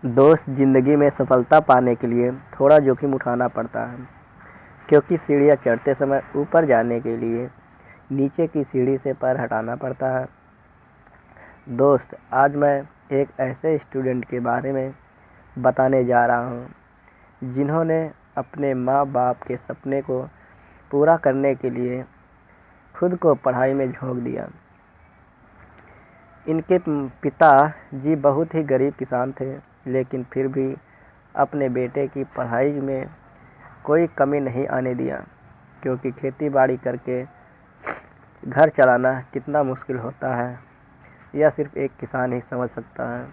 दोस्त, ज़िंदगी में सफलता पाने के लिए थोड़ा जोखिम उठाना पड़ता है, क्योंकि सीढ़ियाँ चढ़ते समय ऊपर जाने के लिए नीचे की सीढ़ी से पैर हटाना पड़ता है। दोस्त, आज मैं एक ऐसे स्टूडेंट के बारे में बताने जा रहा हूँ जिन्होंने अपने माँ बाप के सपने को पूरा करने के लिए खुद को पढ़ाई में झोंक दिया। इनके पिता जी बहुत ही गरीब किसान थे, लेकिन फिर भी अपने बेटे की पढ़ाई में कोई कमी नहीं आने दिया, क्योंकि खेती बाड़ी करके घर चलाना कितना मुश्किल होता है यह सिर्फ एक किसान ही समझ सकता है।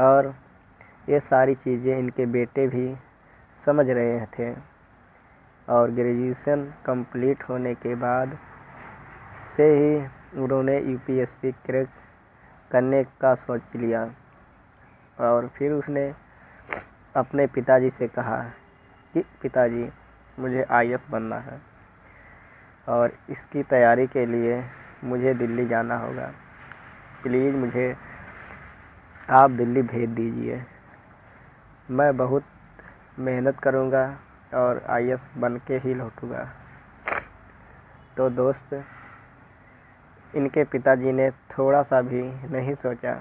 और ये सारी चीज़ें इनके बेटे भी समझ रहे थे, और ग्रेजुएशन कंप्लीट होने के बाद से ही उन्होंने यूपीएससी क्रैक करने का सोच लिया। और फिर उसने अपने पिताजी से कहा कि पिताजी, मुझे आईएएस बनना है और इसकी तैयारी के लिए मुझे दिल्ली जाना होगा। प्लीज़ मुझे आप दिल्ली भेज दीजिए। मैं बहुत मेहनत करूँगा और आईएएस बन के ही लौटूँगा। तो दोस्त, इनके पिताजी ने थोड़ा सा भी नहीं सोचा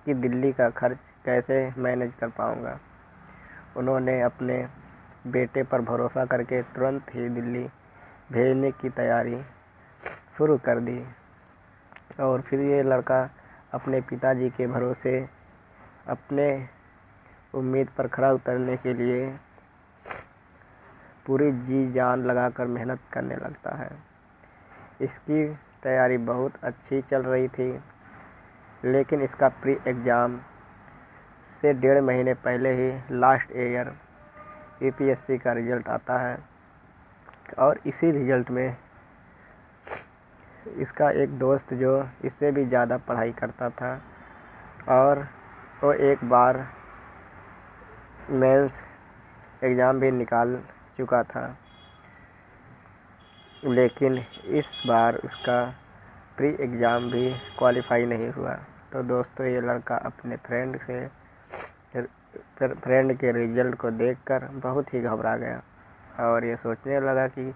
कि दिल्ली का खर्च कैसे मैनेज कर पाऊँगा। उन्होंने अपने बेटे पर भरोसा करके तुरंत ही दिल्ली भेजने की तैयारी शुरू कर दी। और फिर ये लड़का अपने पिताजी के भरोसे अपने उम्मीद पर खरा उतरने के लिए पूरी जी जान लगाकर मेहनत करने लगता है। इसकी तैयारी बहुत अच्छी चल रही थी, लेकिन इसका प्री एग्ज़ाम से 1.5 महीने पहले ही लास्ट ईयर यूपीएससी का रिज़ल्ट आता है। और इसी रिज़ल्ट में इसका एक दोस्त जो इससे भी ज़्यादा पढ़ाई करता था और वो एक बार मेंस एग्ज़ाम भी निकाल चुका था, लेकिन इस बार उसका प्री एग्ज़ाम भी क्वालिफाई नहीं हुआ। तो दोस्तों, ये लड़का अपने फ्रेंड के रिज़ल्ट को देखकर बहुत ही घबरा गया और ये सोचने लगा कि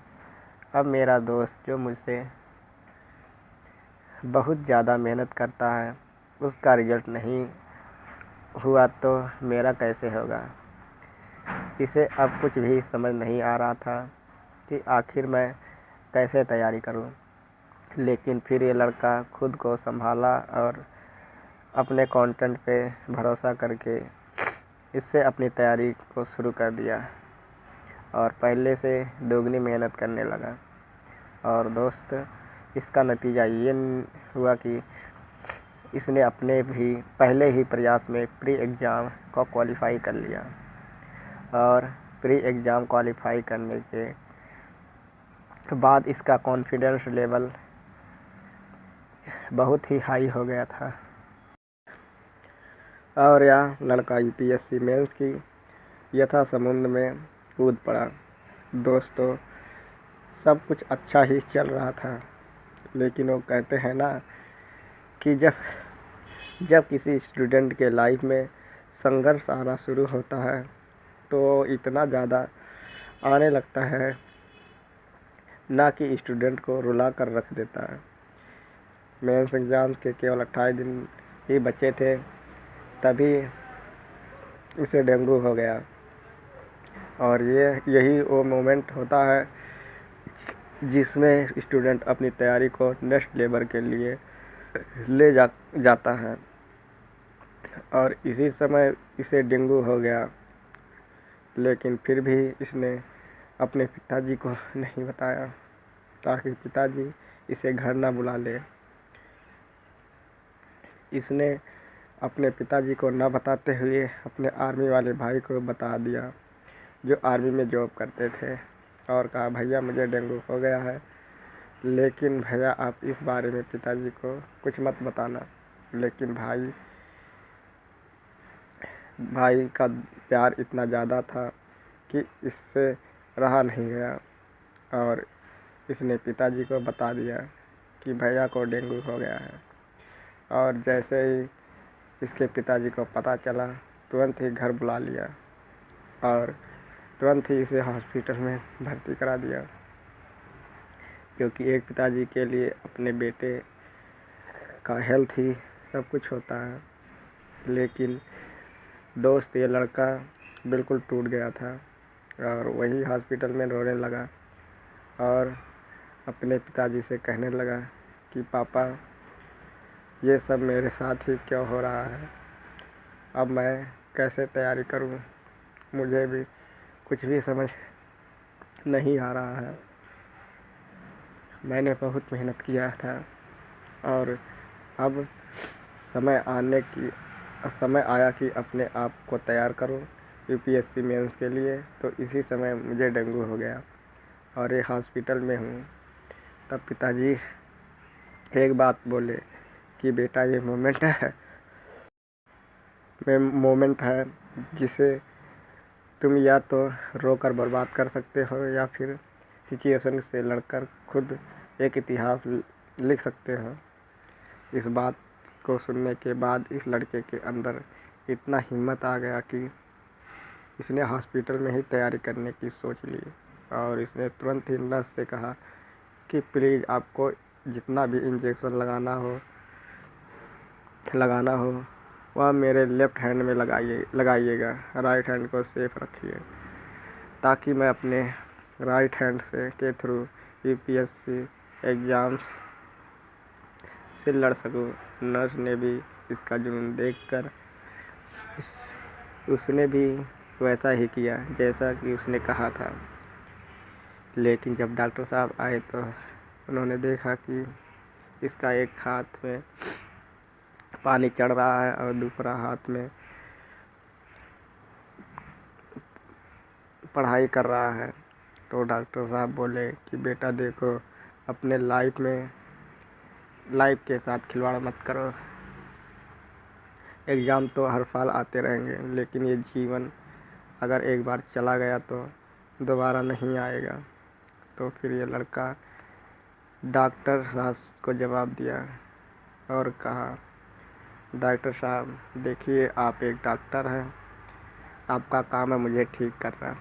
अब मेरा दोस्त जो मुझसे बहुत ज़्यादा मेहनत करता है उसका रिज़ल्ट नहीं हुआ तो मेरा कैसे होगा। इसे अब कुछ भी समझ नहीं आ रहा था कि आखिर मैं कैसे तैयारी करूं। लेकिन फिर ये लड़का खुद को संभाला और अपने कंटेंट पे भरोसा करके इससे अपनी तैयारी को शुरू कर दिया और पहले से दोगुनी मेहनत करने लगा। और दोस्त, इसका नतीजा ये हुआ कि इसने अपने भी पहले ही प्रयास में प्री एग्ज़ाम को क्वालिफाई कर लिया। और प्री एग्ज़ाम क्वालिफाई करने के बाद इसका कॉन्फिडेंस लेवल बहुत ही हाई हो गया था और यह लड़का यूपीएससी मेंस की यथा समुद्र में कूद पड़ा। दोस्तों, सब कुछ अच्छा ही चल रहा था, लेकिन वो कहते हैं ना कि जब किसी स्टूडेंट के लाइफ में संघर्ष आना शुरू होता है तो इतना ज़्यादा आने लगता है ना कि स्टूडेंट को रुला कर रख देता है। मेंस एग्ज़ाम्स के केवल 28 दिन ही बचे थे, तभी इसे डेंगू हो गया। और यही वो मोमेंट होता है जिसमें स्टूडेंट अपनी तैयारी को नेक्स्ट लेवल के लिए ले जाता है। और इसी समय इसे डेंगू हो गया, लेकिन फिर भी इसने अपने पिताजी को नहीं बताया ताकि पिताजी इसे घर ना बुला ले। इसने अपने पिताजी को ना बताते हुए अपने आर्मी वाले भाई को बता दिया, जो आर्मी में जॉब करते थे, और कहा, भैया मुझे डेंगू हो गया है, लेकिन भैया आप इस बारे में पिताजी को कुछ मत बताना। लेकिन भाई का प्यार इतना ज़्यादा था कि इससे रहा नहीं गया और इसने पिताजी को बता दिया कि भैया को डेंगू हो गया है। और जैसे ही इसके पिताजी को पता चला, तुरंत ही घर बुला लिया और तुरंत ही इसे हॉस्पिटल में भर्ती करा दिया, क्योंकि एक पिताजी के लिए अपने बेटे का हेल्थ ही सब कुछ होता है। लेकिन दोस्त ये लड़का बिल्कुल टूट गया था और वही हॉस्पिटल में रोने लगा और अपने पिताजी से कहने लगा कि पापा, ये सब मेरे साथ ही क्यों हो रहा है, अब मैं कैसे तैयारी करूं, मुझे भी कुछ भी समझ नहीं आ रहा है। मैंने बहुत मेहनत किया था और अब समय आया कि अपने आप को तैयार करूं यूपीएससी मेंस के लिए। तो इसी समय मुझे डेंगू हो गया और ये हॉस्पिटल में हूँ। तब पिताजी एक बात बोले कि बेटा, ये मोमेंट है जिसे तुम या तो रोकर बर्बाद कर सकते हो या फिर सिचुएशन से लड़कर खुद एक इतिहास लिख सकते हो। इस बात को सुनने के बाद इस लड़के के अंदर इतना हिम्मत आ गया कि इसने हॉस्पिटल में ही तैयारी करने की सोच ली और इसने तुरंत ही नर्स से कहा कि प्लीज़ आपको जितना भी इंजेक्शन लगाना हो वह मेरे लेफ़्ट हैंड में लगाइएगा, राइट हैंड को सेफ रखिए ताकि मैं अपने राइट हैंड के थ्रू यूपीएससी एग्ज़ाम्स से लड़ सकूं। नर्स ने भी इसका जुनून देखकर उसने भी वैसा ही किया जैसा कि उसने कहा था। लेकिन जब डॉक्टर साहब आए तो उन्होंने देखा कि इसका एक हाथ में पानी चढ़ रहा है और दूसरा हाथ में पढ़ाई कर रहा है। तो डॉक्टर साहब बोले कि बेटा देखो, अपने लाइफ के साथ खिलवाड़ मत करो। एग्ज़ाम तो हर साल आते रहेंगे, लेकिन ये जीवन अगर एक बार चला गया तो दोबारा नहीं आएगा। तो फिर ये लड़का डॉक्टर साहब को जवाब दिया और कहा, डॉक्टर साहब देखिए, आप एक डॉक्टर हैं, आपका काम है मुझे ठीक करना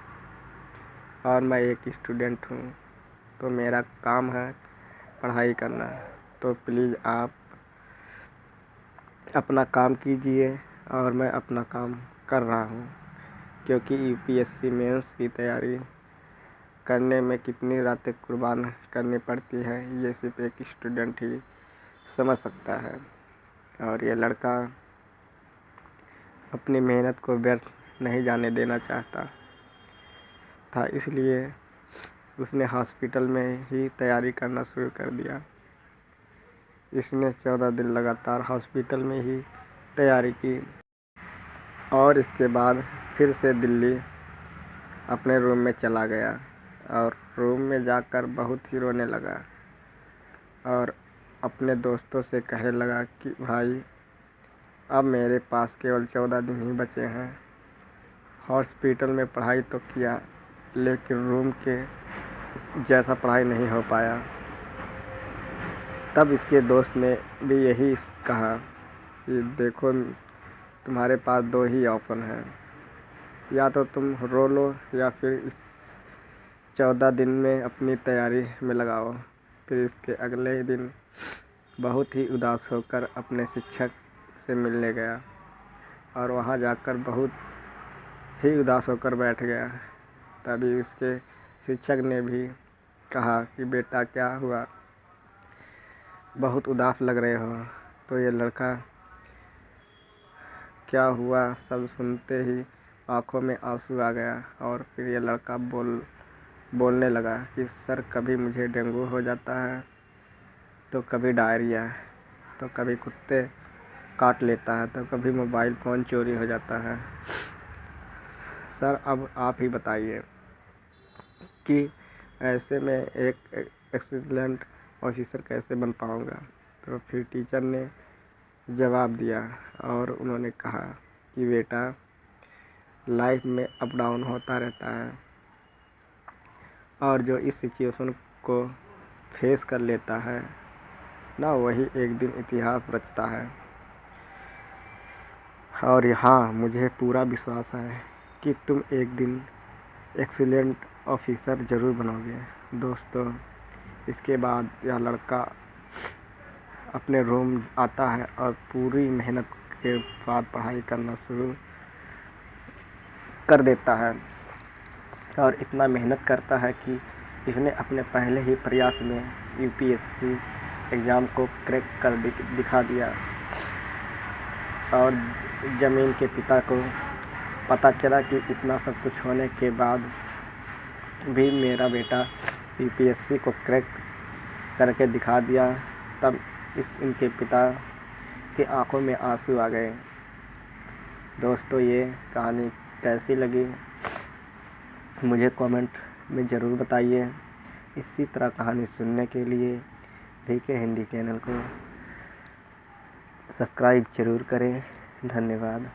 और मैं एक स्टूडेंट हूँ, तो मेरा काम है पढ़ाई करना। तो प्लीज़ आप अपना काम कीजिए और मैं अपना काम कर रहा हूँ, क्योंकि यूपीएससी मेंस की तैयारी करने में कितनी रातें कुर्बान करनी पड़ती है ये सिर्फ एक स्टूडेंट ही समझ सकता है। और ये लड़का अपनी मेहनत को व्यर्थ नहीं जाने देना चाहता था, इसलिए उसने हॉस्पिटल में ही तैयारी करना शुरू कर दिया। इसने 14 दिन लगातार हॉस्पिटल में ही तैयारी की और इसके बाद फिर से दिल्ली अपने रूम में चला गया और रूम में जाकर बहुत ही रोने लगा और अपने दोस्तों से कहने लगा कि भाई, अब मेरे पास केवल 14 दिन ही बचे हैं। हॉस्पिटल में पढ़ाई तो किया, लेकिन रूम के जैसा पढ़ाई नहीं हो पाया। तब इसके दोस्त ने भी यही कहा कि देखो, तुम्हारे पास 2 ही ऑप्शन हैं, या तो तुम रो लो या फिर इस 14 दिन में अपनी तैयारी में लगाओ। फिर इसके अगले ही दिन बहुत ही उदास होकर अपने शिक्षक से मिलने गया और वहाँ जाकर बहुत ही उदास होकर बैठ गया। तभी उसके शिक्षक ने भी कहा कि बेटा, क्या हुआ, बहुत उदास लग रहे हो। तो ये लड़का क्या हुआ सब सुनते ही आंखों में आंसू आ गया और फिर ये लड़का बोलने लगा कि सर, कभी मुझे डेंगू हो जाता है, तो कभी डायरिया, तो कभी कुत्ते काट लेता है, तो कभी मोबाइल फ़ोन चोरी हो जाता है। सर, अब आप ही बताइए कि ऐसे में एक एक्सीलेंट ऑफिसर कैसे बन पाऊँगा। तो फिर टीचर ने जवाब दिया और उन्होंने कहा कि बेटा, लाइफ में अप डाउन होता रहता है और जो इस सिचुएशन को फेस कर लेता है ना, वही एक दिन इतिहास रचता है। और हाँ, मुझे पूरा विश्वास है कि तुम एक दिन एक्सीलेंट ऑफिसर ज़रूर बनोगे। दोस्तों, इसके बाद यह लड़का अपने रूम आता है और पूरी मेहनत के बाद पढ़ाई करना शुरू कर देता है और इतना मेहनत करता है कि इसने अपने पहले ही प्रयास में यूपीएससी एग्ज़ाम को क्रैक कर दिखा दिया। और ज़मीन के पिता को पता चला कि इतना सब कुछ होने के बाद भी मेरा बेटा यूपीएससी को क्रैक करके दिखा दिया। तब इनके पिता की आंखों में आंसू आ गए। दोस्तों, ये कहानी कैसी लगी मुझे कमेंट में ज़रूर बताइए। इसी तरह कहानी सुनने के लिए VK हिंदी चैनल को सब्सक्राइब ज़रूर करें। धन्यवाद।